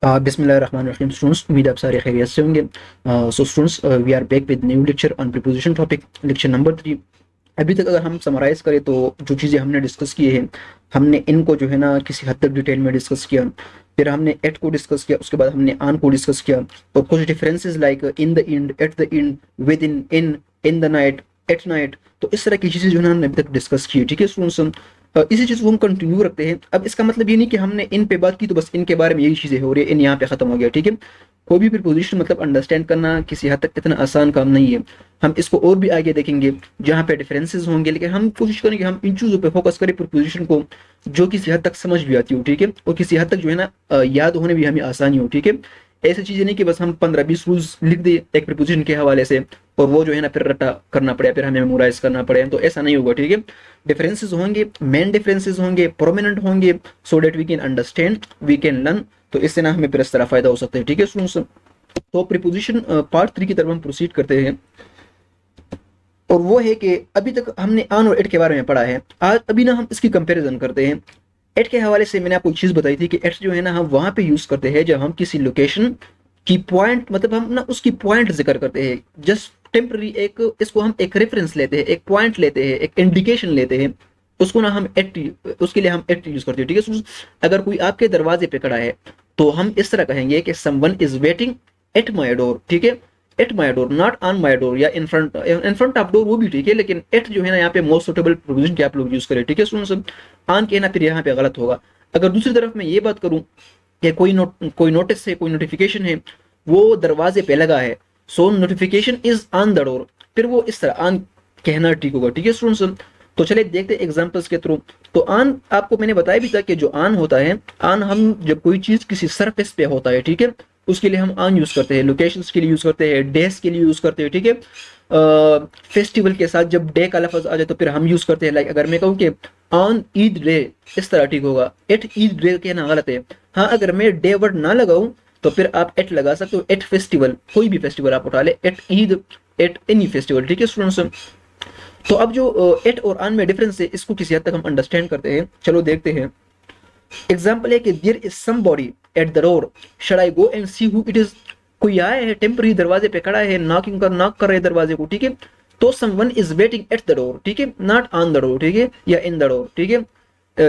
बिस्मिल्लाहिर्रहमानिर्रहीम स्टूडेंट्स, उम्मीद है आप सारे खैरियत से होंगे। So students, we are back with new lecture on preposition topic, lecture number 3। अभी तक अगर हम समराइज करें तो जो चीज़ें हमने डिस्कस की है, हमने इनको जो है ना किसी हद तक डिटेल में डिस्कस किया। फिर हमने एट को डिस्कस किया, उसके बाद हमने आन को डिस्कस किया और कुछ differences like in the end, at the end, with in the night, at night. तो इस तरह की चीज़ें जो है ना हमने अभी तक डिस्कस की है। ठीक है स्टूडेंट्स, इसी चीज़ को हम कंटिन्यू रखते हैं। अब इसका मतलब ये नहीं कि हमने इन पे बात की तो बस इनके बारे में यही चीज़ें हो रही है, इन यहाँ पे ख़त्म हो गया। ठीक है, कोई भी प्रीपोजिशन मतलब अंडरस्टैंड करना किसी हद तक इतना आसान काम नहीं है। हम इसको और भी आगे देखेंगे जहाँ पे डिफरेंसेस होंगे, लेकिन हम कोशिश करेंगे हम इन चीज़ों पे फोकस करें प्रीपोजिशन को जो किसी हद तक समझ भी आती हो। ठीक है, और किसी हद तक जो है ना याद होने भी हमें आसानी हो। ठीक है, ऐसी चीज़ें नहीं कि बस हम 15-20 रूल्स लिख दें एक प्रीपोजिशन के हवाले से और वो जो है ना फिर रटा करना पड़े, फिर हमें मेमोराइज करना पड़े, तो ऐसा नहीं होगा। ठीक है, डिफरेंसेस होंगे, मेन डिफरेंसेस होंगे, प्रोमिनेंट होंगे, so that we can understand, we can learn. तो इससे ना हमें फिर इस तरह फायदा हो सकता है। ठीक है स्टूडेंट्स, तो प्रीपोजिशन पार्ट 3 की तरफ हम प्रोसीड करते हैं और वो है कि अभी तक हमने ऑन और एट के बारे में पढ़ा है। आज अभी ना हम इसकी कंपैरिजन करते हैं। एट के हवाले से मैंने आपको एक चीज़ बताई थी कि एट जो है ना हम वहाँ पे यूज़ करते हैं जब हम किसी लोकेशन की पॉइंट, मतलब हम ना उसकी पॉइंट जिक्र करते हैं, जस्ट टेम्पररी एक, इसको हम एक रेफरेंस लेते हैं, एक पॉइंट लेते हैं, एक इंडिकेशन लेते हैं, उसको ना हम एट, उसके लिए हम एट यूज़ करते हैं। ठीक है, अगर कोई आपके दरवाजे पे खड़ा है तो हम इस तरह कहेंगे कि someone is waiting at my door. ठीक है, at my door, not on my door या इन फ्रंट ऑफ डोर, वो भी ठीक है, लेकिन एट जो है ना यहाँ पे मोस्ट सुटेबल प्रोविजन के आप लोग यूज करें। ठीक है स्टूडेंट्स, ऑन कहना फिर यहाँ पे गलत होगा। अगर दूसरी तरफ मैं ये बात करूं कि कोई नोटिस है, कोई नोटिफिकेशन है, वो दरवाजे पे लगा है, सो notification is on the door, फिर वो इस तरह ऑन कहना ठीक होगा। ठीक है स्टूडेंट्स, तो चलिए देखते हैं एग्जांपल्स के थ्रू। तो ऑन आपको मैंने बताया भी था कि जो ऑन होता है, ऑन हम जब कोई चीज किसी सरफेस पे होता है, ठीक है, उसके लिए हम ऑन यूज करते हैं, लोकेशंस के लिए यूज करते हैं, डेज के लिए यूज करते हैं। ठीक है, फेस्टिवल के साथ जब डे का लफ्ज आ जाए तो फिर हम यूज करते हैं, लाइक अगर मैं कहूँ कि ऑन ईद डे, इस तरह ठीक होगा। एट ईद डे कहना गलत है। हाँ, अगर मैं डे वर्ड ना लगाऊं तो फिर आप एट लगा सकते हो। एट फेस्टिवल, कोई भी फेस्टिवल आप उठा ले, at Eid, at any festival. ठीक है स्टूडेंट्स, तो अब जो एट और ऑन में डिफरेंस है, इसको किसी हद तक हम अंडरस्टैंड करते हैं। चलो देखते हैं। एग्जाम्पल है कि there is somebody at the door, should I go and see who it is. कोई आया है, टेम्पररी दरवाजे पे खड़ा है, नॉक कर रहे हैं दरवाजे को। ठीक है, तो someone is waiting eight the door, ठीक है, नॉट ऑन द डोर, ठीक है, या इन द डोर। ठीक है,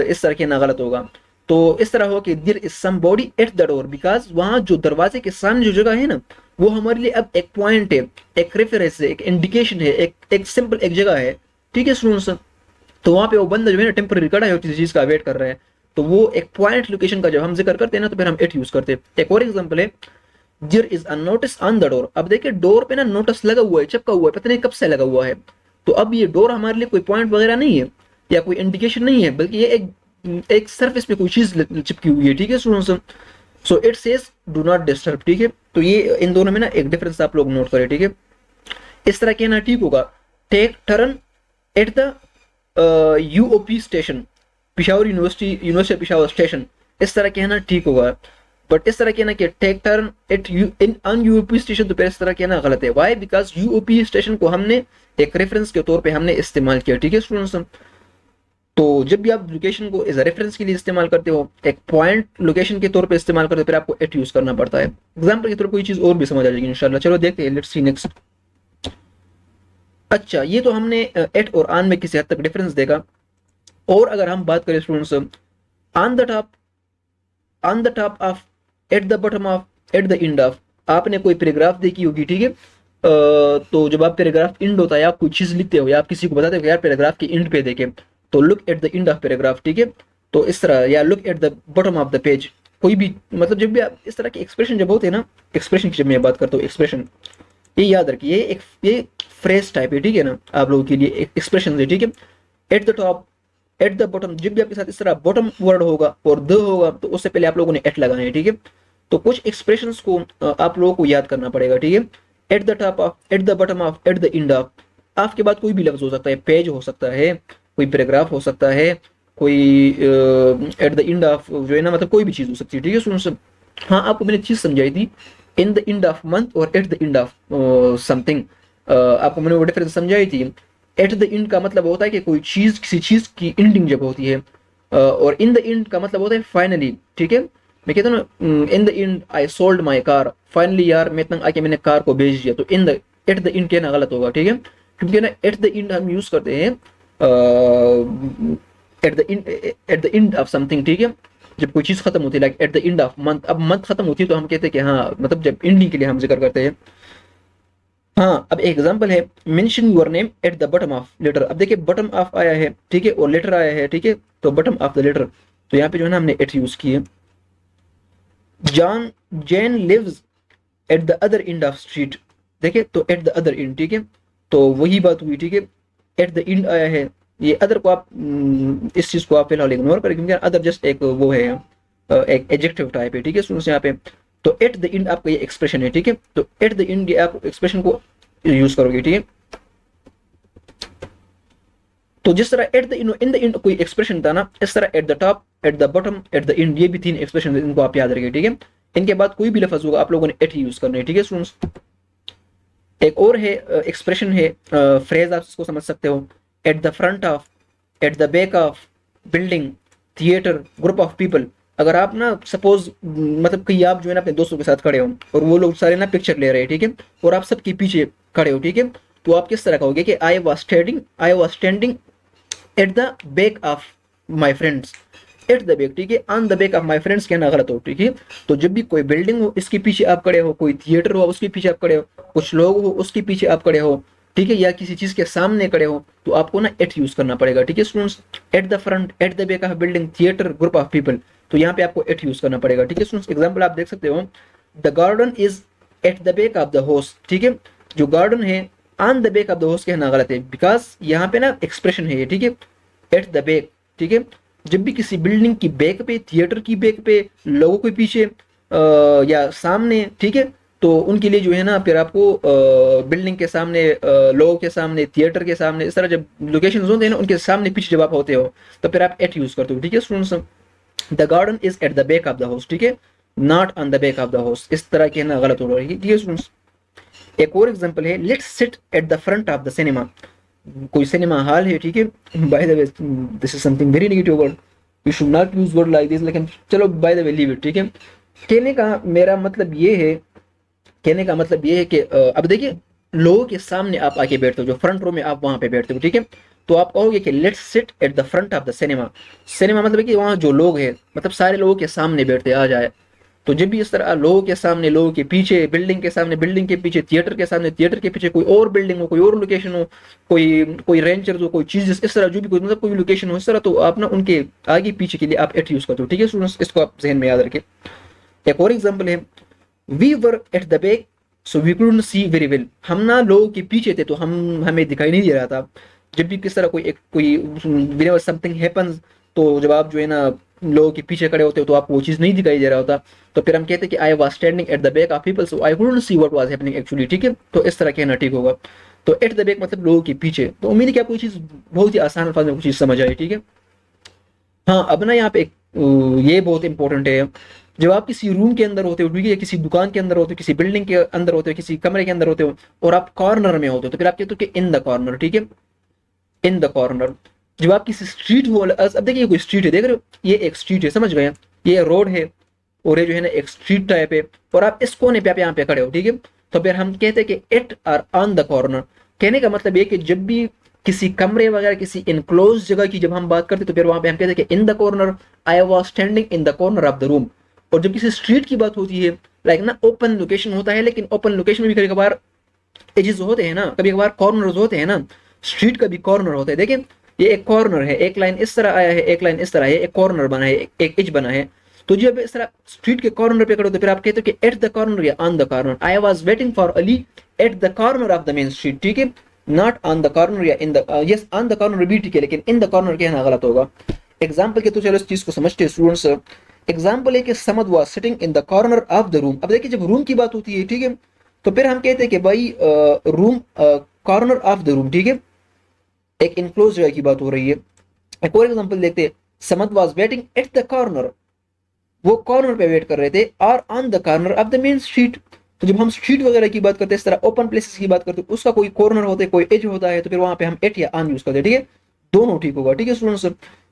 इस तरह के ना गलत होगा। तो इस तरह हो कि there is somebody at the door, because वहां जो दरवाजे के सामने जो जगह है ना, वो हमारे लिए अब एक पॉइंट है, एक रेफरेंस है, एक इंडिकेशन है, एक सिंपल एक जगह है। ठीक है स्टूडेंट्स, तो वहां पे वो बंदा जो है ना टेम्पररी खड़ा है, किसी चीज का वेट कर रहा है, तो वो एक पॉइंट लोकेशन का जब हम जिक्र करते हैं ना तो फिर हम इट यूज करते हैं। एक और एग्जांपल है, there is a notice on the door. अब देखिए डोर पे ना नोटिस लगा हुआ है, चिपका हुआ है, पता नहीं कब से लगा हुआ है। तो अब ये डोर हमारे लिए कोई पॉइंट वगैरह नहीं है या कोई इंडिकेशन नहीं है, बल्कि ये एक सरफेस पे कोई चीज चिपकी हुई है। ठीक है students, so it says do not disturb. ठीक है, तो ये इन दोनों में ना एक डिफरेंस आप लोग नोट करें। ठीक है, इस तरह कहना ठीक होगा, take turn at the UOP station, Peshawar university Peshawar station, इस तरह कहना ठीक होगा। बट इस तरह कहना कि take turn at you in on UOP station, तो फिर इस तरह कहना गलत है। वाई? बिकॉज यूओपी स्टेशन को हमने एक रेफरेंस के तौर पे हमने इस्तेमाल किया। ठीक है स्टूडेंट्स, तो जब भी आप लोकेशन को एज अ रेफरेंस के लिए इस्तेमाल करते हो, एक पॉइंट लोकेशन के तौर पे इस्तेमाल करते हो, फिर आपको एट यूज करना पड़ता है। एग्जाम्पल की तरह कोई चीज और भी समझ आ जाएगी इंशाल्लाह। चलो देखते हैं, लेट्स सी नेक्स्ट। अच्छा, ये तो हमने एट और ऑन में किसी हद तक डिफरेंस देखा। और अगर हम बात करें students, on the top, on the top of, eight the bottom of, eight the end of, आपने कोई पैराग्राफ देखी होगी। ठीक है, तो जब आप पैराग्राफ एंड होता है, आप कोई चीज लिखते हो या आप किसी को बताते हो कि यार पैराग्राफ के एंड पे देखें, तो look at the end of paragraph. ठीक है, तो इस तरह, या look at the bottom of the page, कोई भी मतलब जब भी आप इस तरह के एक्सप्रेशन जब होते हैं ना, एक्सप्रेशन की जब मैं बात करता हूँ, एक्सप्रेशन, ये याद रखिए, ये फ्रेज टाइप है। ठीक है ना, आप लोगों के लिए एक्सप्रेशन है। ठीक है, at the top, eight the bottom, जब भी आपके साथ इस तरह बॉटम वर्ड होगा और द होगा तो उससे पहले आप लोगों ने एट लगाना है। ठीक है, तो कुछ एक्सप्रेशंस को आप लोगों को याद करना पड़ेगा। ठीक है, at the top of, eight the bottom of, eight the end of, आपके बाद कोई भी लफ्ज हो सकता है, पेज हो सकता है, कोई पैराग्राफ हो सकता है, कोई एट द एंड ऑफ जो है ना, मतलब कोई भी चीज हो सकती है। ठीक है सुन, हाँ आपको मैंने चीज समझाई थी, in the end of month और at the end of something, आपको मैंने वो डिफरेंस समझाई थी। एट द एंड का मतलब होता है कि कोई चीज, किसी चीज की एंडिंग जब होती है, और इन द एंड का मतलब होता है फाइनली। ठीक है, मैं कहता हूँ ना इन the and I sold my car, finally यार मैं तंग आके मैंने कार को बेच दिया, तो in the eight the and कहना गलत होगा, ठीक है, क्योंकि ना एट द एंड हम यूज करते हैं eight the end of something, ठीक है, जब कोई चीज खत्म होती है, like eight the end of month, अब मंथ खत्म होती है तो हम कहते हैं कि हाँ, मतलब जब एंडिंग के लिए हम जिक्र करते हैं। हाँ, अब एग्जांपल है mention your name at the bottom of letter. अब देखिए बॉटम ऑफ आया है, ठीक है, और लेटर आया है, ठीक है, तो बॉटम ऑफ द लेटर, तो यहाँ पे जो है ना हमने एट यूज की है। John Jain lives at the other end of street, देखिए तो एट द अदर एंड, ठीक है, तो वही बात हुई, ठीक है, एट द एंड आया है, ये अदर को आप इस चीज को आप फिलहाल इग्नोर करें, क्योंकि अदर जस्ट एक वो है एक एडजेक्टिव टाइप है, ठीक है स्टूडेंट्स यहाँ पे। तो एट द एंड आपका ये एक्सप्रेशन है, ठीक है, तो एट द एंड ये आप एक्सप्रेशन को यूज करोगे, ठीक है। तो जिस तरह at the in the and कोई एक्सप्रेशन था ना, इस तरह at the top, eight the bottom, eight the and, ये भी तीन एक्सप्रेशन, इनको आप याद रखिए, ठीक है। इनके बाद कोई भी लफ्ज होगा आप लोगों ने एट ही यूज करना है, ठीक है स्टूडेंट्स। एक और है एक्सप्रेशन है, फ्रेज आप इसको समझ सकते हो, at the front of, eight the back of, building, theatre, group of people. अगर आप ना सपोज मतलब कहीं आप जो है ना अपने दोस्तों के साथ खड़े हो और वो लोग सारे ना पिक्चर ले रहे हैं, ठीक है, और आप सबके पीछे खड़े हो, ठीक है, तो आप किस तरह कहोगे कि I was standing at the back of my friends, eight the back, ठीक है, on the back of my friends कहना गलत हो, ठीक है। तो जब भी कोई बिल्डिंग हो इसके पीछे आप खड़े हो, कोई थिएटर हो उसके पीछे आप खड़े हो, कुछ लोग हो उसके पीछे आप खड़े हो, ठीक है, या किसी चीज के सामने खड़े हो, तो आपको ना एट यूज करना पड़ेगा, ठीक है students. At the front, eight the back of building, theatre, group of people, तो यहाँ पे आपको एट यूज करना पड़ेगा, ठीक है स्टूडेंट्स। एग्जाम्पल आप देख सकते हो, the garden is eight the back of the house, ठीक है, जो गार्डन है on the back of the house कहना गलत है, बिकॉज यहाँ पे ना एक्सप्रेशन है ये, ठीक है, एट द बैक, ठीक है, जब भी किसी बिल्डिंग की बैक पे, थिएटर की बैक पे, लोगों के पीछे या सामने, ठीक है, तो उनके लिए जो है ना फिर आपको बिल्डिंग के सामने, लोगों के सामने, थिएटर के सामने, इस तरह जब लोकेशन होते हैं ना उनके सामने पीछे जब आप होते हो तो फिर आप एट यूज करते हो, ठीक है students. The garden is eight the back of the house, ठीक है, not on the back of the house, इस तरह कहना गलत हो रहा है, ठीक है स्टूडेंट्स। एक और एग्जांपल है, let's sit at the front of the cinema. कोई सिनेमा हॉल है, ठीक है, by the way this is something very negative word, you should not use word like this, लेकिन चलो by the way leave it, ठीक है। कहने का मेरा मतलब ये है, कहने का मतलब ये है कि अब देखिए लोगों के सामने आप आके बैठते हो, जो फ्रंट रो में आप वहां पे बैठते हो, ठीक है, तो आप कहोगे कि let's sit at the front of the cinema. Cinema मतलब है कि वहां जो लोग हैं, मतलब सारे लोगों के सामने बैठते आ जाए, तो जब भी इस तरह लोगों के सामने, लोगों के पीछे, बिल्डिंग के सामने, बिल्डिंग के पीछे, थिएटर के सामने, थिएटर के पीछे कोई और बिल्डिंग हो, कोई और लोकेशन हो, कोई कोई रेंचर हो, कोई चीज, इस तरह जो भी कोई मतलब कोई लोकेशन हो, इस तरह तो आप ना उनके आगे पीछे के लिए आप एट यूज करते हो, ठीक है स्टूडेंट्स, इसको आप जहन में याद रखें। एक और एग्जाम्पल है, we were at the back so we couldn't see very well. हम ना लोगों के पीछे थे तो हमें दिखाई नहीं दे रहा था। जब भी किस तरह कोई व्हेनेवर समथिंग हैपेंस, तो जब आप जो है ना लोगों के पीछे खड़े होते हो तो आपको वो चीज नहीं दिखाई दे रहा होता, तो फिर हम कहते हैं कि I was standing at the back of people so I couldn't see what was happening actually, ठीक है, तो इस तरह कहना ठीक होगा। तो एट द बैक मतलब लोगों के पीछे। तो उम्मीद है कि आपको ये चीज बहुत ही आसान अल्फाज में कुछ चीज समझ आई, ठीक है। हाँ, अब ना यहाँ पे ये बहुत इंपॉर्टेंट है, जब आप किसी रूम के अंदर होते हो, ठीक है, किसी दुकान के अंदर होते हो, किसी बिल्डिंग के अंदर होते हो, किसी कमरे के अंदर होते हो और आप कॉर्नर में होते हो, तो फिर आप कहते हो कि इन द कॉर्नर, ठीक है, इन द कॉर्नर। जब आप किसी स्ट्रीट हो, अब देखिए कोई स्ट्रीट है, देख रहे हो, ये एक स्ट्रीट है, समझ गए, ये रोड है और ये जो है ना एक स्ट्रीट टाइप है, और आप इस कोने पे आप यहाँ पे खड़े हो, ठीक है, तो फिर हम कहते हैं कि it are on the corner. कहने का मतलब ये कि जब भी किसी कमरे वगैरह, किसी इनक्लोज जगह की जब हम बात करते तो फिर वहां पे हम कहते हैं कि in the corner, I was standing in the corner of the room. और जब किसी स्ट्रीट की बात होती है, लाइक ना ओपन लोकेशन होता है, लेकिन ओपन लोकेशन में भी कभी कभार एजेस होते हैं ना, कभी कभार कॉर्नर्स होते हैं ना, स्ट्रीट का भी कॉर्नर होता है। देखिए ये एक कॉर्नर है, एक लाइन इस तरह आया है, एक लाइन इस तरह है, एक कॉर्नर बना है, एक एज बना है। तो जब इस तरह स्ट्रीट के कॉर्नर पे खड़े हो तो फिर आप कहते हो कि एट द कॉर्नर या on the corner. I was waiting for Ali eight the corner of the main street, ठीक है, नॉट ऑन द कॉर्नर या in the, yes on the corner भी ठीक है, लेकिन इन द कॉर्नर कहना गलत होगा। एग्जाम्पल के तो चलो इस चीज को समझते हैं स्टूडेंट्स। एग्जाम्पल है कि Samad was sitting in the corner of the room. अब देखिए जब रूम की बात होती है, ठीक है, तो फिर हम कहते हैं कि भाई room, corner of the room, ठीक है, एक इनक्लोज जगह की बात हो रही है। एक और एग्जांपल देखते हैं, Samad was waiting eight the corner, वो कॉर्नर पे वेट कर रहे थे, और on the corner of the main street. तो जब हम स्ट्रीट वगैरह की बात करते हैं, इस तरह ओपन प्लेसेस की बात करते हैं, उसका कोई कॉर्नर होता है, कोई एज होता है, तो फिर वहां पे हम एट या ऑन यूज करते हैं, ठीक है, दोनों ठीक होगा, ठीक है स्टूडेंट्स।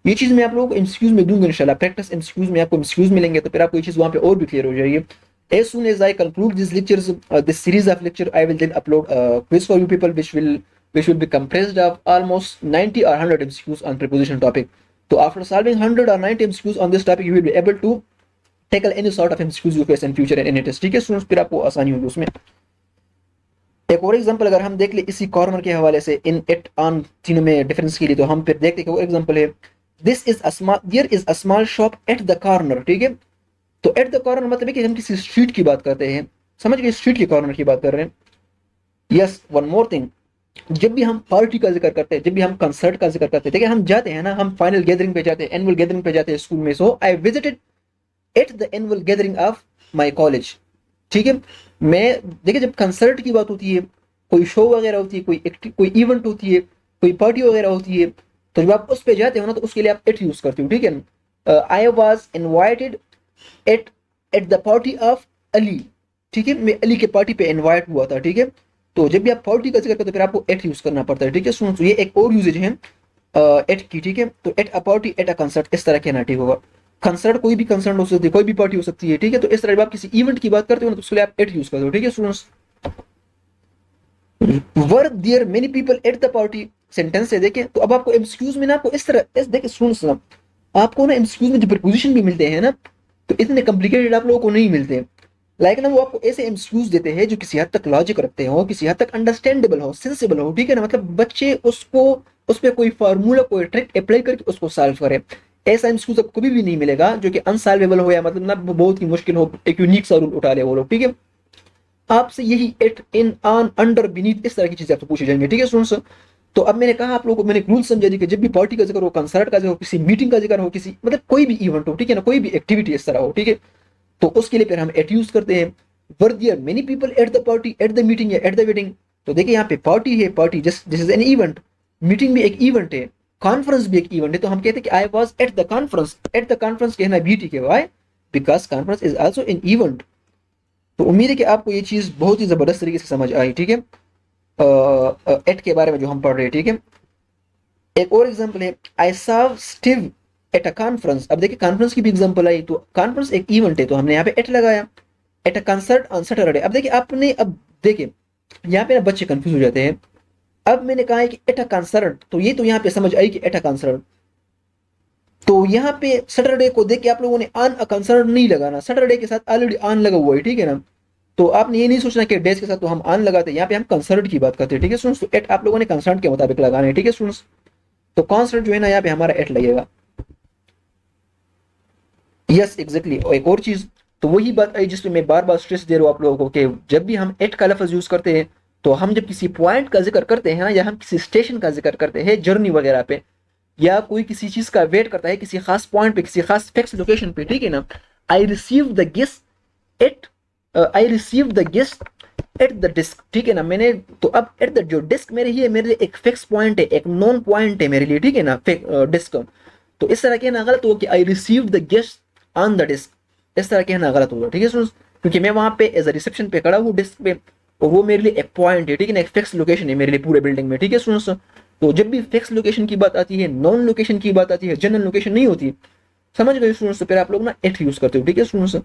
ये चीज मैं आप लोगों को एमसीक्यूज में दूंगा इंशाल्लाह, प्रैक्टिस एमसीक्यूज में आपको एमसीक्यूज मिलेंगे, तो फिर आपको ये चीज वहां पे और भी क्लियर हो जाएगी। As soon as I conclude these lectures, this series of lecture, I will then upload a quiz for you people, which will be compressed of almost 90 or 100 MCQs on preposition topic. So after solving 100 or 90 MCQs on this topic, you will be able to tackle any sort of MCQs you face in future in any test, ठीक है students, फिर आपको आसानी होगी उसमें। एक और example अगर हम देख ले इसी कॉर्नर के हवाले से, इन एट ऑन तीनों में डिफरेंस के लिए, तो हम फिर देखते हैं वो एग्जांपल है, there is a small shop at the corner, ठीक है। तो एट द कॉर्नर मतलब है कि हम किसी स्ट्रीट की बात करते हैं, समझ गए, स्ट्रीट के कॉर्नर की बात कर रहे हैं। यस, वन मोर थिंग, जब भी हम पार्टी का जिक्र करते हैं, जब भी हम कंसर्ट का जिक्र करते हैं, देखिए हम जाते हैं ना, हम फाइनल गैदरिंग पे जाते हैं, एनुअल गैदरिंग पे जाते हैं स्कूल में, so I visited at the annual gathering of my college, ठीक है। मैं देखिए जब कंसर्ट की बात होती है, कोई शो वगैरह होती है, कोई इवेंट होती है, कोई पार्टी वगैरह होती है, तो जब आप उस पर जाते हो ना, तो उसके लिए आप एट यूज करते हो, ठीक है। I was invited at at the party of Ali, ठीक है, मैं अली के पार्टी पे इनवाइट हुआ था, ठीक है। तो जब भी आप पार्टी का जिक्र करते हो फिर आपको एट यूज करना पड़ता है, ठीक है। सुनो, तो ये एक और यूजेज है एट की, ठीक है। तो at a party, at a concert, इस तरह कहना ठीक होगा। कंसर्ट कोई भी कंसर्ट हो सकती है, कोई भी पार्टी हो सकती है, ठीक है। तो इस तरह जब आप किसी इवेंट की बात करते हो ना, तो उसके लिए आप एट यूज करते हो, ठीक है students. Were there many people at the party sentence से देखें, तो अब आपको एमसीक्यूज में ना आपको इस तरह देखिए स्टूडेंट्स ना, आपको ना एमसीक्यूज में जो प्रीपोजिशन भी मिलते हैं ना, तो इतने कॉम्प्लिकेटेड आप लोगों को नहीं मिलते। लाइक ना वो आपको ऐसे एमसीक्यूज देते हैं जो किसी हद तक लॉजिक रखते हो, किसी हद तक अंडरस्टैंडेबल हो, सेंसिबल हो, ठीक है ना, मतलब बच्चे उसको उस पर कोई फार्मूला, कोई ट्रिक अप्लाई करके उसको सॉल्व करे। ऐसा एमसीक्यूज आपको कभी भी नहीं मिलेगा जो कि अनसॉल्वेबल हो, या मतलब ना बहुत ही मुश्किल हो, एक यूनिक सा रूल उठा ले वो लोग, ठीक है। आपसे यही at, in, on, under, beneath, इस तरह की चीजें आपसे पूछी जाएंगी, ठीक है स्टूडेंट्स। तो अब मैंने कहा आप लोगों को, मैंने रूल समझा दी कि जब भी पार्टी का जिक्र हो, कंसर्ट का जिक्र हो, किसी मीटिंग का जिक्र हो, किसी मतलब कोई भी इवेंट हो, ठीक है ना, कोई भी एक्टिविटी इस तरह हो, ठीक है, तो उसके लिए फिर हम एट यूज करते हैं। Were there many people at the party, at the meeting या एट द वेडिंग, तो देखिए यहाँ पे पार्टी है, party just this is an event, meeting भी एक इवेंट है, कॉन्फ्रेंस भी एक इवेंट है, तो हम कहते हैं कि I was at the conference, at the conference कहना भी ठीक है, why, because conference is also an event. तो उम्मीद है कि आपको ये चीज बहुत ही जबरदस्त तरीके से समझ आई, ठीक है, एट के बारे में जो हम पढ़ रहे हैं, ठीक है। एक और एग्जांपल है, I saw Steve at a conference. अब देखिए कॉन्फ्रेंस की भी एग्जांपल आई, तो कॉन्फ्रेंस एक इवेंट है, तो हमने यहाँ पे एट लगाया। At a concert on Saturday, अब देखिए आपने, अब देखिए यहाँ पे ना बच्चे कंफ्यूज हो जाते हैं। अब मैंने कहा है कि एट अ कंसर्ट, तो ये तो यहाँ पे समझ आई कि एट अ कंसर्ट, तो यहाँ पे सैटरडे को देख के आप लोगों ने ऑन अ कंसर्ट नहीं लगाना, सैटरडे के साथ ऑलरेडी ऑन लगा हुआ है, ठीक है ना। तो आपने ये नहीं सोचना कि डेज के साथ तो हम ऑन लगाते हैं, यहाँ पे हम कंसर्ट की बात करते हैं, ठीक है स्टूडेंट्स। तो एट आप लोगों ने कंसर्ट के मुताबिक लगाना है, ठीक है स्टूडेंट्स। तो कॉन्सर्ट जो है ना, यहाँ पे हमारा एट लगेगा। यस एग्जैक्टली, और एक और चीज, तो वही बात आई जिसमें मैं बार बार स्ट्रेस दे रहा हूँ आप लोगों को, कि जब भी हम एट का लफ्ज यूज करते हैं, तो हम जब किसी पॉइंट का जिक्र करते हैं, या हम किसी स्टेशन का जिक्र करते हैं जर्नी वगैरह पे, या कोई किसी चीज का वेट करता है किसी खास पॉइंट पे, किसी खास फिक्स लोकेशन पे, ठीक है ना। I receive the guest at, I receive the guest at the desk, ठीक है ना, मैंने, तो अब एट द जो डिस्क मेरे ही है, मेरे लिए एक फिक्स पॉइंट है, एक नॉन पॉइंट है मेरे लिए, ठीक है ना, डिस्क। तो इस तरह कहना गलत होगा कि I receive the guest on the desk, इस तरह कहना गलत होगा, ठीक है स्टूडेंट्स, क्योंकि मैं वहां पे एज अ रिसेप्शन पे खड़ा हूँ डिस्क पे, और वो मेरे लिए एक पॉइंट है, ठीक है ना, एक फिक्स लोकेशन है मेरे लिए पूरे बिल्डिंग में, ठीक है स्टूडेंट्स। तो जब भी फिक्स लोकेशन की बात आती है, नॉन लोकेशन की बात आती है, जनरल लोकेशन नहीं होती, समझ गए स्टूडेंट्स, तो फिर आप लोग ना एट यूज करते हो, ठीक है students.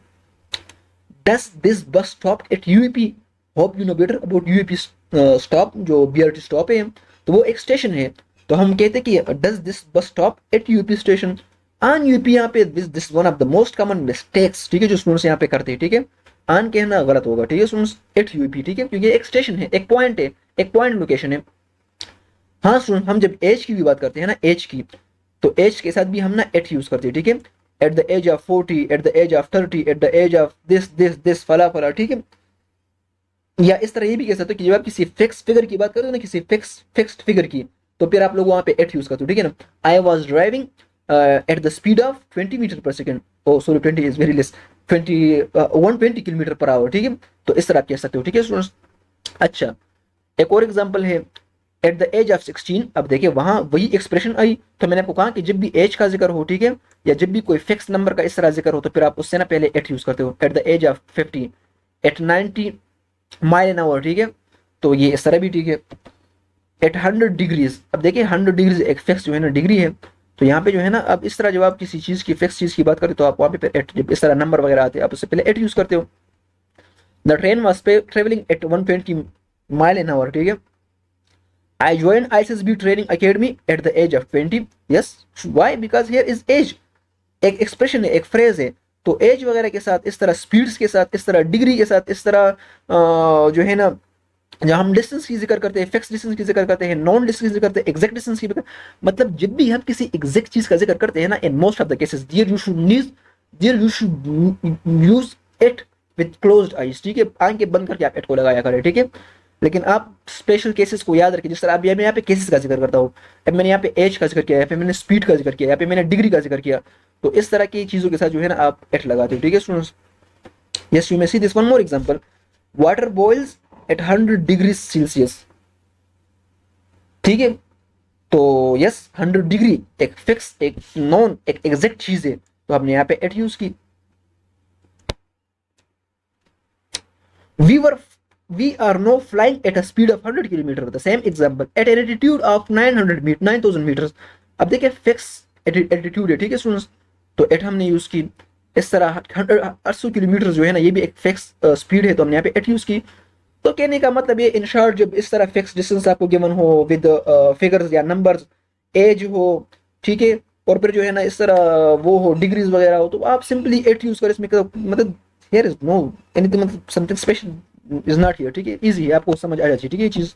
Does this bus stop at UAP, hope you know better about UAP stop, जो बीआरटी स्टॉप है, तो वो एक स्टेशन है। तो हम कहते हैं कि does this bus stop at UP station, on UP, यहाँ पे this one of the most common mistakes, ठीक है, जो स्टूडेंट्स यहाँ पे करते हैं, ठीक है। ऑन कहना गलत होगा, ठीक है स्टूडेंट्स, एट यूपी, ठीक है, क्योंकि एक स्टेशन है, एक पॉइंट है, एक पॉइंट लोकेशन है। हाँ स्टूडेंट, हम जब एज की भी बात करते हैं ना, एज की, तो एज के साथ भी हम ना एट यूज करते हैं, ठीक है। At the age of 40, at the age of 30, at the age of this this this फला फला, ठीक है। या इस तरह ये भी कह सकते हो कि जब आप किसी फिक्स फिगर की बात करो ना, किसी फिक्स्ड फिगर की, तो फिर आप लोग वहां पे एट यूज करते हो, ठीक है ना। I was driving at the speed of 20 meter per second, oh sorry 20 is very less, 120 kilometer per hour, ठीक है। तो इस तरह आप कह सकते हो, ठीक है स्टूडेंट्स। अच्छा, एक और एग्जांपल है, एट द एज ऑफ 16, अब देखिए वहां वही एक्सप्रेशन आई, तो मैंने आपको कहा कि जब भी एज का जिक्र हो, ठीक है, या जब भी कोई फिक्स नंबर का इस तरह जिक्र हो, तो फिर आप उससे ना पहले एट यूज करते हो। At the age of 50, at 90 mile an hour, ठीक है, तो ये इस तरह भी ठीक है। एट 100 डिग्रीज, अब देखिए 100 डिग्रीज एक फिक्स जो है ना डिग्री है, तो यहाँ पे जो है ना, अब इस तरह जब आप किसी चीज़ की फिक्स चीज़ की बात करें तो आप वहाँ पे एट, जब इस तरह नंबर वगैरह आते हैं आप उससे पहले एट यूज़ करते हो। The train was travelling at 120 mile in hour, ठीक है। I join ISSB training academy at the age of 20। Yes, why? Because here is age, एक एक्सप्रेशन है, एक फ्रेज है। तो एज वगैरह के साथ, इस तरह स्पीड्स के साथ, इस तरह डिग्री के साथ, इस तरह जो है ना, जब हम डिस्टेंस की जिक्र करते हैं, फिक्स डिस्टेंस की जिक्र करते हैं, नॉन डिस्टेंस की जिक्र करते हैं, एग्जैक्ट डिस्टेंस की, मतलब जब भी हम किसी एग्जैक्ट चीज का जिक्र करते हैं ना, in most of the cases there you should use it with closed eyes, ठीक है। आंखें बंद करके आप इट को लगाया करें, ठीक है। लेकिन आप स्पेशल केसेस को याद रखें, जिस तरह मैं यहाँ पे केसेस का जिक्र करता हूँ। अब मैंने यहाँ पे एज का जिक्र किया, यहाँ पे मैंने स्पीड का जिक्र किया, यहाँ पे मैंने डिग्री का जिक्र किया। तो इस तरह की चीजों के साथ जो है ना आप इट लगाते हो, ठीक है students. Yes, you may see this one more example. Water boils at 100 degree Celsius, ठीक है। तो यस, 100 डिग्री एक फिक्स, एक नॉन, एक एग्जैक्ट चीज है, तो हमने यहाँ पे एट यूज की। We were we are now flying at a speed of 100 kilometre, the same example, at an altitude of 900 metre 9000 metre. अब देखिए फिक्स एल्टीट्यूड है, ठीक है स्टूडेंट्स। तो एट हमने यूज की। इस तरह 800 किलोमीटर जो है ना, ये भी एक फिक्स स्पीड है, तो हमने यहाँ पे एट यूज की। तो कहने का मतलब ये, इन शॉर्ट, जब इस तरह फिक्स डिस्टेंस आपको गिवन हो विद फिगर्स या नंबर्स, एज हो, ठीक है, और फिर जो है ना इस तरह वो हो, डिग्रीज वगैरह हो, तो आप सिंपली एट यूज करें। इसमें मतलब हियर इज नो एनीथिंग, मतलब something special is not here, ठीक है। इजी है, आपको समझ आ जाती है, ठीक है ये चीज।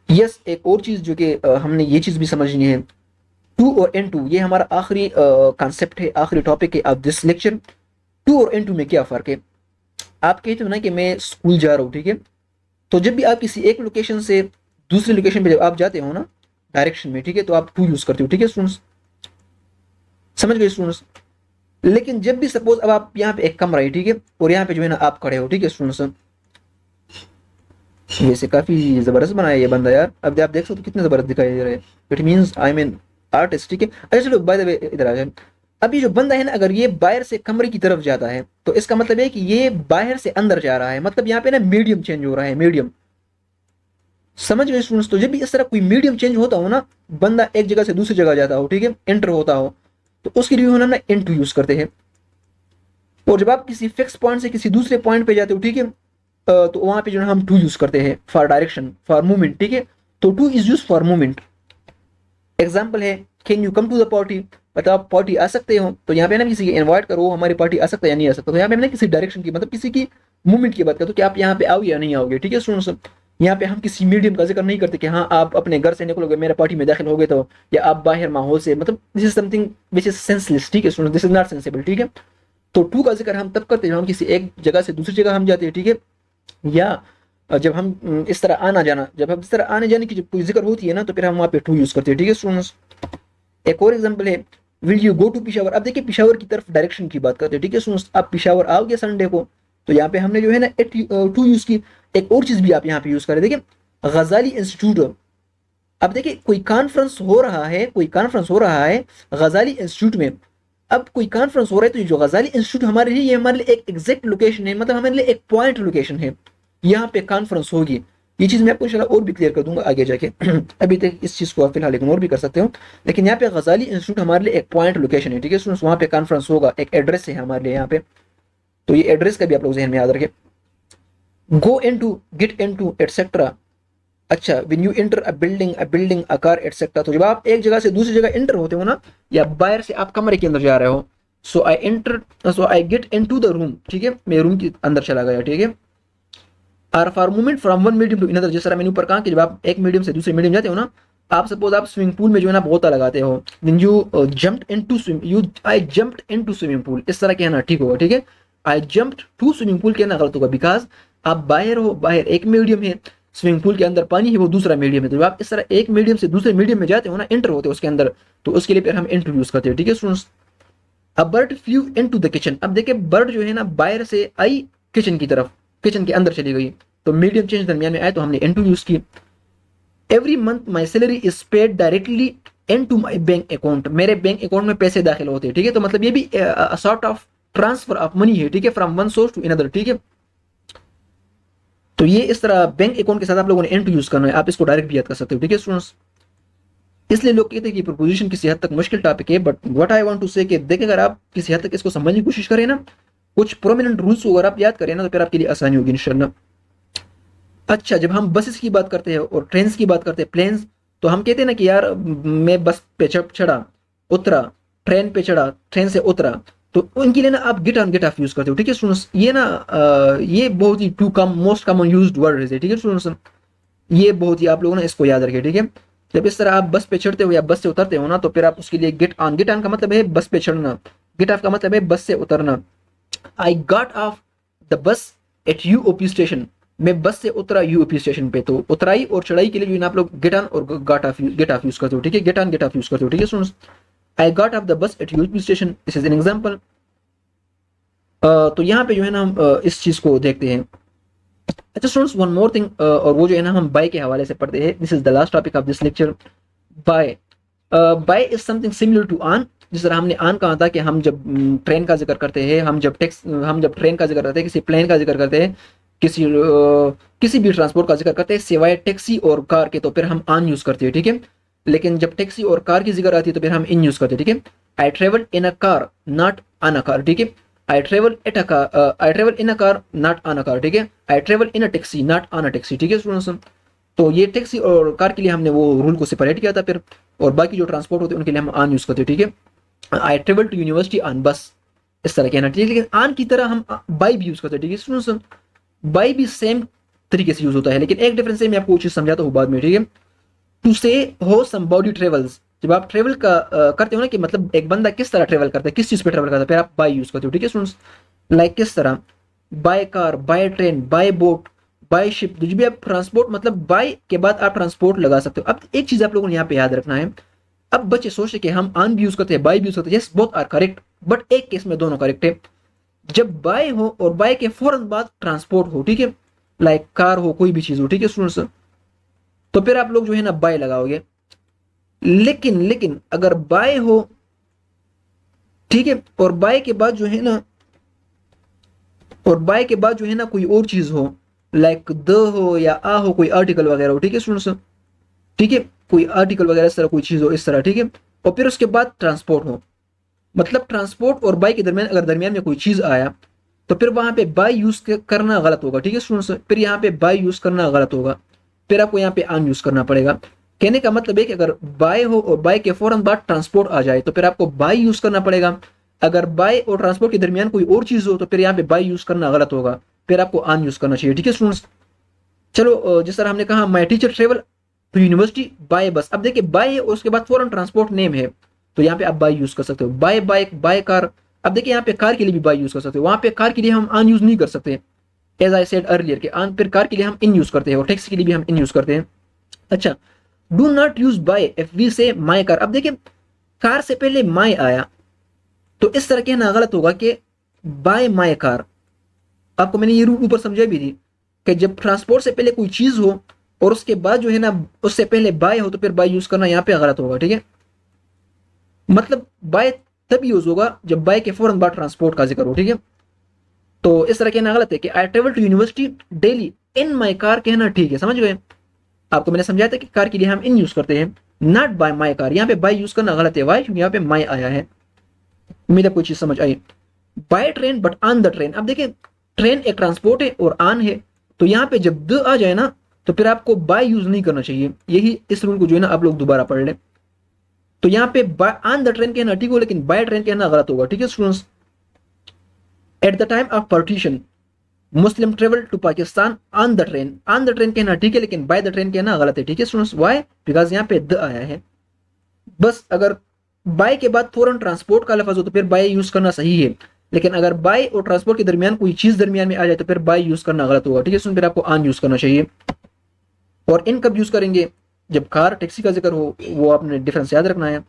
यस, एक और चीज जो कि हमने ये चीज भी समझनी है, टू और एन टू, ये हमारा आखिरी कॉन्सेप्ट है, आखिरी टॉपिक है ऑफ दिस लेक्चर। टू और एन टू में क्या फर्क है? आप कहते हो ना कि मैं स्कूल जा रहा हूँ, ठीक है। तो जब भी आप किसी एक लोकेशन से दूसरी लोकेशन पे जब आप जाते हो ना डायरेक्शन में, ठीक है, तो आप टू यूज करते हो, ठीक है स्टूडेंट्स, समझ गए स्टूडेंट्स। लेकिन जब भी सपोज अब आप यहाँ पे एक कमरा है, ठीक है, और यहाँ पे जो है ना आप खड़े हो, ठीक है स्टूडेंट्स। वैसे काफी जबरदस्त बनाया ये बंदा यार, अब आप देख सकते हो कितने जबरदस्त दिखाई दे रहे हैं। It means I mean artist, ठीक है। अच्छा चलो, बाय द वे इधर आ जाए। अभी जो बंदा है ना, अगर ये बाहर से कमरे की तरफ जाता है तो इसका मतलब है कि ये बाहर से अंदर जा रहा है, मतलब यहाँ पे ना मीडियम चेंज हो रहा है, मीडियम, समझ गए स्टूडेंट्स। तो जब भी इस तरह कोई मीडियम चेंज होता हो ना, बंदा एक जगह से दूसरी जगह जाता हो, ठीक है, एंटर होता हो, तो उसके लिए हम ना इनटू यूज करते हैं। और जब आप किसी फिक्स पॉइंट से किसी दूसरे पॉइंट पे जाते हो, ठीक है, तो वहां पे जो है हम टू यूज करते हैं फॉर डायरेक्शन, फॉर मूवमेंट, ठीक है। तो to is use for movement. Example है, can you come to the party, मतलब आप पार्टी आ सकते हो। तो यहाँ पे ना किसी इन्वाइट करो, हमारी पार्टी आ सकता है या नहीं आ सकता। तो यहाँ पे ना किसी डायरेक्शन की, मतलब किसी की मूवमेंट की बात करते हो कि आप यहाँ पे आओगे या नहीं आओगे, ठीक है स्टूडेंट्स। यहाँ पे हम किसी मीडियम का जिक्र नहीं करते कि हाँ आप अपने घर से निकलोगे, मेरे पार्टी में दाखिल होगे तो, या आप बाहर माहौल से, मतलब this is something which is senseless, ठीक है students, this is not sensible, ठीक है। तो टू का जिक्र हम तब करते हैं जब हम किसी एक जगह से दूसरी जगह हम जाते हैं, ठीक है, या जब हम इस तरह आना जाना, जब हम इस तरह आने जाने की जब कोई जिक्र होती है ना, तो फिर हम वहाँ पे टू यूज करते हैं, ठीक है स्टूडेंट्स। एक और एग्जांपल है, will you go to Peshawar. अब देखिए पिशावर की तरफ डायरेक्शन की बात करते हैं, ठीक है स्टूडेंट्स। आप पिशावर आओगे संडे को, तो यहाँ पे हमने जो है ना टू यूज की। एक और चीज भी आप यहाँ पे यूज करें, देखिए गजाली इंस्टीट्यूट। अब देखिए कोई कॉन्फ्रेंस हो रहा है, कोई कॉन्फ्रेंस हो रहा है गजाली इंस्टीट्यूट में। अब कोई कॉन्फ्रेंस हो रहा है, तो ये जो गजाली इंस्टीट्यूट हमारे लिए, ये हमारे लिए एक एग्जैक्ट लोकेशन है, मतलब हमारे लिए एक पॉइंट लोकेशन है, यहाँ पे कॉन्फ्रेंस होगी। ये चीज मैं आपको इंशाल्लाह और भी क्लियर कर दूंगा आगे जाके। अभी तक इस चीज को आप फिलहाल इग्नोर भी कर सकते हो, लेकिन यहाँ पे गजाली इंस्टीट्यूट हमारे लिए एक पॉइंट लोकेशन है, ठीक है स्टूडेंट्स। वहाँ पे कॉन्फ्रेंस होगा, एक एड्रेस है हमारे लिए यहाँ पे, तो ये एड्रेस का भी आप लोग जहन में याद रखें। Go into, get into, etcetera. अच्छा, when you enter a building a car etcetera. तो जब आप एक जगह से दूसरी जगह एंटर होते हो ना, या बाहर से आप कमरे के अंदर जा रहे हो, so I get into the room, ठीक है, मैं रूम के अंदर चला गया, ठीक है। Are for movement from one medium to another, जिस तरह मैंने ऊपर कहा कि जब आप एक मीडियम से दूसरे मीडियम जाते हो ना, आप सपोज आप स्विमिंग पूल में जो है ना गोता लगाते हो, then you jumped into swim, you I jumped into swimming pool, इस तरह कहना ठीक होगा, ठीक है। I jumped to swimming pool कहना गलत होगा, बिकॉज आप बाहर हो, बाहर एक मीडियम है, स्विमिंग पूल के अंदर पानी है, वो दूसरा मीडियम है। तो जब आप इस तरह एक मीडियम से दूसरे मीडियम में जाते हो ना, एंटर होते हो उसके अंदर, तो उसके लिए फिर हम इंटू यूज करते हैं, ठीक है स्टूडेंट्स। अब bird flu into the kitchen. अब देखिए बर्ड जो है ना बाहर से आई किचन की तरफ, किचन के अंदर चली गई, तो मीडियम चेंज दरमियान में आए, तो हमने इनटू यूज की। Every month my salary is paid directly into my bank account, मेरे बैंक अकाउंट में पैसे दाखिल होते हैं, ठीक है। तो मतलब ये भी sort of transfer of money है, ठीक है, from one source to another, ठीक है। तो ये इस तरह बैंक अकाउंट के साथ आप लोगों ने इनटू यूज करना है, आप इसको डायरेक्ट भी याद कर सकते हो, ठीक है स्टूडेंट्स। इसलिए लोग कहते हैं कि प्रोपोजिशन किसी हद तक मुश्किल टॉपिक है, but what I want to say कि देखिए अगर आप किसी हद तक इसको समझने की कोशिश करें ना, कुछ प्रोमिनेंट रूल्स को अगर आप याद करें ना, तो फिर आपके लिए आसानी होगी इंशाल्लाह। अच्छा, जब हम बसेस की बात करते हैं और ट्रेन की बात करते हैं, प्लेन्स, तो हम कहते हैं ना कि यार मैं बस पे चढ़ा, उतरा, ट्रेन पे चढ़ा, ट्रेन से उतरा, तो उनके लिए ना आप get on get off use करते हो। ठीक है स्टूडेंट्स, ये ना ये बहुत ही to come most common used word है। ठीक है स्टूडेंट्स, ये बहुत ही आप लोगों ने इसको याद रखें। ठीक है, जब इस तरह आप बस पे चढ़ते हो या बस से उतरते हो ना, तो फिर आप उसके लिए गेट ऑन का मतलब है बस पे चढ़ना, गेट ऑफ का मतलब है बस से उतरना। I got off the bus at UOP station, मैं बस से उतरा यूओपी स्टेशन पे। तो उतराई और चढ़ाई के लिए जो है ना आप लोग गेट ऑन और गेट ऑफ यूज करते हो। ठीक है, get on get off use करते हो। ठीक है students, I got off the bus at UOP station, this is an example. तो यहाँ पे जो है ना हम इस चीज को देखते हैं। अच्छा स्टूडेंट्स, वन मोर थिंग, और वो जो है ना हम बाय के हवाले से पढ़ते हैं। This is the last topic of this lecture. By, by is something similar to on. जिस तरह हमने ऑन कहा था कि हम जब ट्रेन का जिक्र करते हैं, हम जब ट्रेन का जिक्र करते हैं, किसी प्लेन का जिक्र करते हैं, किसी भी ट्रांसपोर्ट का जिक्र करते हैं सिवाय टैक्सी और कार के, तो फिर हम ऑन यूज करते हैं। ठीक है, लेकिन जब टैक्सी और कार की जिक्र आती है तो फिर हम इन यूज करते हैं। ठीक है, I travel in a car not on a car. ठीक है, I travel at a car, I travel in a car not on a car. ठीक है, I travel in a taxi not on a taxi. ठीक है students, तो ये taxi और car के लिए हमने वो रूल को सेपरेट किया था फिर, और बाकी जो ट्रांसपोर्ट होते हैं उनके लिए हम ऑन यूज करते हैं। ठीक है, I travel to university on bus, इस तरह कहना। ठीक है, लेकिन ऑन की तरह हम बाई भी यूज करते हैं। ठीक है स्टूडेंट्स, बाई भी सेम तरीके से यूज होता है, लेकिन एक डिफरेंस है, मैं आपको वो चीज समझाता हूँ बाद में। ठीक है, टू से हो समबॉडी ट्रेवल्स, जब आप ट्रेवल का करते हो ना, कि मतलब एक बंदा किस तरह ट्रेवल करता है, किस चीज पे ट्रेवल करता है, फिर आप बाय यूज करते हो। ठीक है स्टूडेंट्स, लाइक किस तरह, by car, by train, bye boat, by ship, जो भी आप ट्रांसपोर्ट, मतलब बाय के बाद आप ट्रांसपोर्ट लगा सकते हो। अब एक चीज आप लोगों ने यहाँ पे याद रखना है, अब बच्चे सोचते कि हम ऑन भी यूज करते हैं, बाय भी यूज करते हैं, yes both are correct, but एक केस में दोनों करेक्ट है, जब बाय हो और बाय के फौरन बाद ट्रांसपोर्ट हो। ठीक है, लाइक कार हो, कोई भी चीज हो। ठीक है स्टूडेंट्स, तो फिर आप लोग जो है ना बाय लगाओगे, लेकिन लेकिन अगर बाय हो, ठीक है, और बाय के बाद जो है ना, और बाय के बाद जो है ना कोई और चीज हो, लाइक द हो या आ हो, कोई आर्टिकल वगैरह हो। ठीक है स्टूडेंट्स, ठीक है, कोई आर्टिकल वगैरह इस तरह कोई चीज हो इस तरह। ठीक है, और फिर उसके बाद ट्रांसपोर्ट हो, मतलब ट्रांसपोर्ट और बाय के दरमियान अगर दरमियान में कोई चीज आया, तो फिर वहां पे बाय यूज करना गलत होगा। ठीक है स्टूडेंट्स, फिर यहाँ पे बाय यूज करना गलत होगा, फिर आपको यहाँ पे ऑन यूज करना पड़ेगा। कहने का मतलब है कि अगर बाय हो और बाय के फौरन बाद ट्रांसपोर्ट आ जाए, तो फिर आपको बाय यूज करना पड़ेगा। अगर बाय और ट्रांसपोर्ट के दरमियान कोई और चीज हो, तो फिर यहाँ पे बाय यूज करना गलत होगा, फिर आपको ऑन यूज करना चाहिए। ठीक है स्टूडेंट्स, चलो जिस तरह हमने कहा my teacher travel to university by bus, अब देखिए बाय है और उसके बाद फौरन ट्रांसपोर्ट नेम है, तो यहाँ पे आप बाय यूज कर सकते हो, बाय बाइक, बाय कार। अब देखिए यहाँ पे कार के लिए भी बाय यूज कर सकते हो, वहां पे कार के लिए हम ऑन यूज नहीं कर सकते, एज आई सेड अर्लियर के ऑन, फिर कार के लिए हम इन यूज करते हैं और टैक्सी के लिए भी हम इन यूज करते हैं। अच्छा, do not use by if we say my car. अब देखिए कार से पहले माई आया, तो इस तरह कहना गलत होगा कि बाय माई कार। आपको मैंने ये रूल ऊपर समझा भी थी कि जब ट्रांसपोर्ट से पहले कोई चीज हो और उसके बाद जो है ना उससे पहले बाय हो, तो फिर बाय यूज करना यहाँ पे गलत होगा। ठीक है, मतलब बाय तब यूज होगा जब बाय के फौरन बाद ट्रांसपोर्ट का जिक्र हो। ठीक है, तो इस तरह कहना गलत है कि I travel to university daily in my car, कहना ठीक है। समझ गए, आपको मैंने समझाया था कि कार के लिए हम इन यूज करते हैं, नॉट बाय माई कार। यहाँ पे बाय यूज करना गलत है, वाई, क्योंकि यहाँ पे माई आया है। उम्मीद है कोई चीज समझ आई। By train but on the train, अब देखिए ट्रेन एक ट्रांसपोर्ट है और ऑन है, तो यहाँ पे जब द आ जाए ना, तो फिर आपको बाय यूज नहीं करना चाहिए। यही इस रूल को जो है ना आप लोग दोबारा पढ़ लें। तो यहाँ पे ऑन द ट्रेन कहना ठीक हो, लेकिन बाय ट्रेन कहना गलत होगा। ठीक है students, at the time of partition Muslim travel to Pakistan on the train, on the train कहना ठीक है, लेकिन बाय द ट्रेन कहना गलत है। ठीक है स्टूडेंट्स, वाई, बिकॉज यहाँ पे द आया है। बस अगर बाय के बाद फौरन ट्रांसपोर्ट का लफज हो, तो फिर बाय यूज करना सही है, लेकिन अगर बाय और ट्रांसपोर्ट के दरमियान कोई चीज दरमियान में आ जाए, तो फिर बाय यूज करना गलत होगा। ठीक है स्टूडेंट, फिर आपको ऑन यूज करना चाहिए। और इन कब यूज करेंगे, जब कार टैक्सी का जिक्र हो, वो आपने डिफरेंस याद रखना है।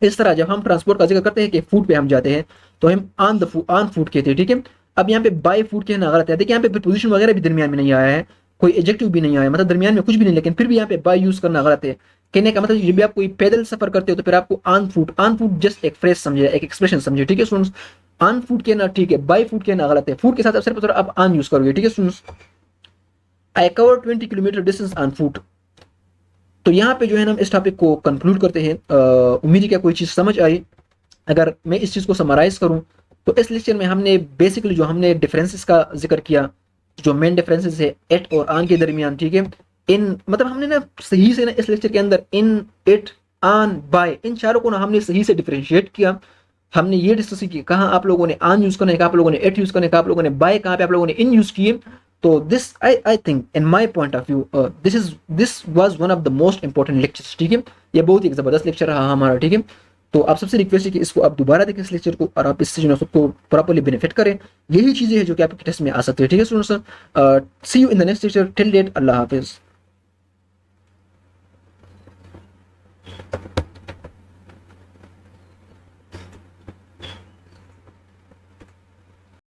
इस तरह जब हम ट्रांसपोर्ट का जिक्र करते हैं कि फूड पे हम जाते हैं, तो हम ऑन फूड कहते हैं। ठीक है, अब यहाँ पे बाय फूड कहना गलत है। देखिए यहाँ पे प्रीपोजिशन वगैरह भी दरमियान में नहीं आया है, कोई एडजेक्टिव भी नहीं आया, मतलब दरमियान में कुछ भी नहीं, लेकिन फिर भी यहाँ पे बाय यूज करना गलत है। कहने का मतलब जब भी आप कोई पैदल सफर करते हो, तो फिर आपको ऑन फूड जस्ट एक फ्रेज समझे, एक एक्सप्रेशन समझे। ठीक है स्टूडेंट्स, ऑन फूड कहना ठीक है, बाय फूड कहना गलत है। फूड के साथ सिर्फ आप ऑन यूज करोगे। ठीक है students, I cover 20 kilometre distance on foot, तो यहाँ पे जो है ना हम इस टॉपिक को कंक्लूड करते हैं। उम्मीद है क्या कोई चीज़ समझ आई। अगर मैं इस चीज़ को समराइज करूँ तो इस लेक्चर में हमने बेसिकली जो हमने डिफरेंसेस का जिक्र किया, जो मेन डिफरेंसेस है एट और आन के दरमियान, ठीक है। इन मतलब हमने ना सही से ना इस लेक्चर के अंदर इन, इट, आन, बाय, इन चारों को ना हमने सही से डिफरेंशिएट किया। हमने ये डिस्कस की कहाँ आप लोगों ने आन यूज करना है, कहाँ आप लोगों ने एट यूज करना है, कहाँ आप लोगों ने बाय, कहाँ पे आप लोगों ने इन यूज किए। तो this I think in my point of view this was one of the most important lectures, ठीक है। ये बहुत ही जबरदस्त लेक्चर रहा हमारा, ठीक है। तो आप सबसे रिक्वेस्ट है कि इसको आप दोबारा देखें इस लेक्चर को, और आप इससे जो है खुद को प्रॉपर्ली बेनिफिट करें। यही चीजें हैं जो कि आपके टेस्ट में आ सकती है, ठीक है students. See you in the next lecture, till date अल्लाह हाफिज।